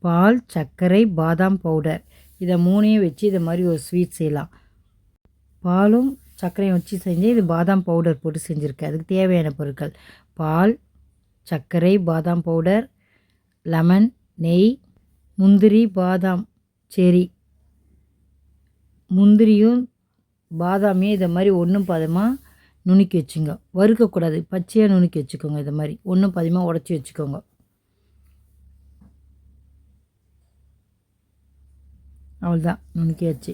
பால், சர்க்கரை, பாதாம் பவுடர் இதை 3யும் வச்சு இதை மாதிரி ஒரு ஸ்வீட் செய்யலாம். பாலும் சர்க்கரையும் வச்சு செஞ்சு இது பாதாம் பவுடர் போட்டு செஞ்சுருக்கேன். அதுக்கு தேவையான பொருட்கள் பால், சர்க்கரை, பாதாம் பவுடர், லெமன், நெய், முந்திரி, பாதாம், செரி. முந்திரியும் பாதாமையும் இதை மாதிரி ஒன்றும் பாதமாக நுணுக்கி வச்சுங்க. வறுக்கக்கூடாது, பச்சையாக நுணுக்கி வச்சுக்கோங்க. இதை மாதிரி ஒன்றும் பாதமாக உடச்சி வச்சுக்கோங்க. அவ்வளோதான், நுணுக்கியாச்சு.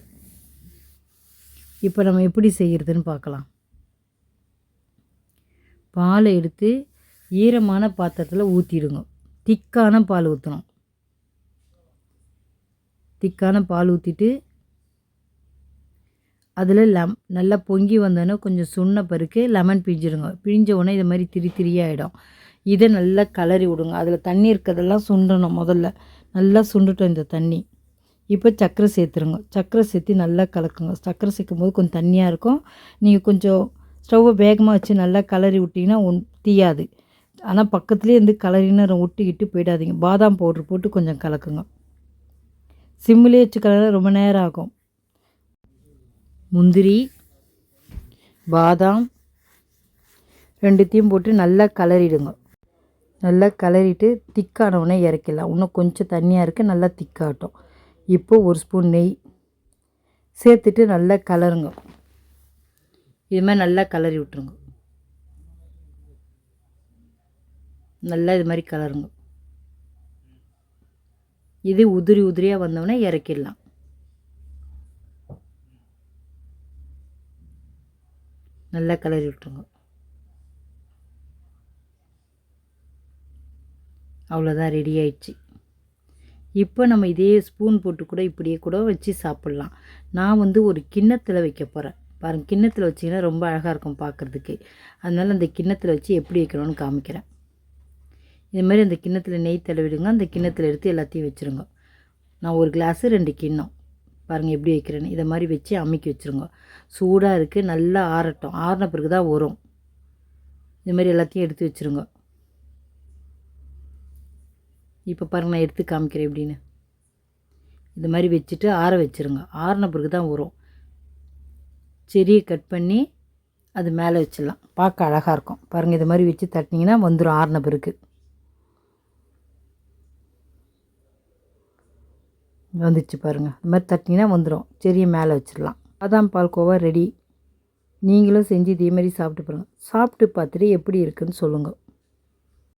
இப்போ நம்ம எப்படி செய்கிறதுன்னு பார்க்கலாம். பாலை எடுத்து ஈரமான பாத்திரத்தில் ஊற்றிடுங்க. திக்கான பால் ஊற்றணும். திக்கான பால் ஊற்றிட்டு அதில் நல்லா பொங்கி வந்தோடனே கொஞ்சம் சுண்ண பிறகு லெமன் பிழிஞ்சிடுங்க. பிழிஞ்ச உடனே இது மாதிரி திரியாகிடும். இதை நல்லா கலரி விடுங்க. அதில் தண்ணி இருக்கிறதெல்லாம் சுண்டணும். முதல்ல நல்லா சுண்டுட்டோம் இந்த தண்ணி. இப்போ சர்க்கரை சேர்த்துருங்க. சர்க்கரை சேர்த்து நல்லா கலக்குங்க. சர்க்கரை சேர்க்கும் போது கொஞ்சம் தண்ணியாக இருக்கும். நீங்கள் கொஞ்சம் ஸ்டவ்வை வேகமாக வச்சு நல்லா கலரி விட்டிங்கன்னா தீயாது. ஆனால் பக்கத்துலேயே இருந்து கலரின்னு ஒட்டிக்கிட்டு போயிடாதீங்க. பாதாம் பவுட்ரு போட்டு கொஞ்சம் கலக்குங்க. சிம்மிலே வச்சு கலர ரொம்ப நேரம் ஆகும். முந்திரி, பாதாம் ரெண்டுத்தையும் போட்டு நல்லா கலரிடுங்க. நல்லா கலரிட்டு திக்கானவுடனே இறக்கிடலாம். இன்னும் கொஞ்சம் தண்ணியாக இருக்குது, நல்லா திக்காகட்டும். இப்போது ஒரு ஸ்பூன் நெய் சேர்த்துட்டு நல்லா கலருங்க. இது மாதிரி நல்லா கலரி விட்டுருங்க. நல்லா இது மாதிரி கலருங்க. இது உதிரியாக வந்தோடனே இறக்கிடலாம். நல்லா கலரி விட்டுருங்க. அவ்வளோதான், ரெடி ஆயிடுச்சு. இப்போ நம்ம இதே ஸ்பூன் போட்டு கூட இப்படியே கூட வச்சு சாப்பிட்லாம். நான் ஒரு கிண்ணத்தில் வைக்க போகிறேன். பாருங்கள், கிண்ணத்தில் வச்சிங்கன்னா ரொம்ப அழகாக இருக்கும் பார்க்குறதுக்கு. அதனால் அந்த கிண்ணத்தில் வச்சு எப்படி வைக்கணும்னு காமிக்கிறேன். இதுமாதிரி அந்த கிண்ணத்தில் நெய் தடவிடுங்க. அந்த கிண்ணத்தில் எடுத்து எல்லாத்தையும் வச்சுருங்க. நான் ஒரு கிளாஸு 2 கிண்ணம் பாருங்கள் எப்படி வைக்கிறேன்னு. இதை மாதிரி வச்சு அமுக்கி வச்சுருங்க. சூடாக இருக்குது, நல்லா ஆறட்டும். ஆறின பிறகு தான் வரும். இதுமாதிரி எல்லாத்தையும் எடுத்து வச்சுருங்க. இப்போ பாருங்கள், நான் எடுத்து காமிக்கிறேன் எப்படின்னு. இது மாதிரி வச்சுட்டு ஆற வச்சுருங்க. ஆறின பிறகு தான் வரும். செடியை கட் பண்ணி அது மேலே வச்சிடலாம். பார்க்க அழகாக இருக்கும். பாருங்கள், இது மாதிரி வச்சு தட்டினீங்கன்னா வந்துடும். ஆறின பிறகு வந்துச்சு பாருங்கள். இது மாதிரி தட்டினீங்கன்னா வந்துடும். செடியை மேலே வச்சிடலாம். பாதாம் பால்கோவா ரெடி. நீங்களும் செஞ்சு இதே மாதிரி சாப்பிட்டு பாருங்கள். சாப்பிட்டு பார்த்துட்டு எப்படி இருக்குன்னு சொல்லுங்கள்.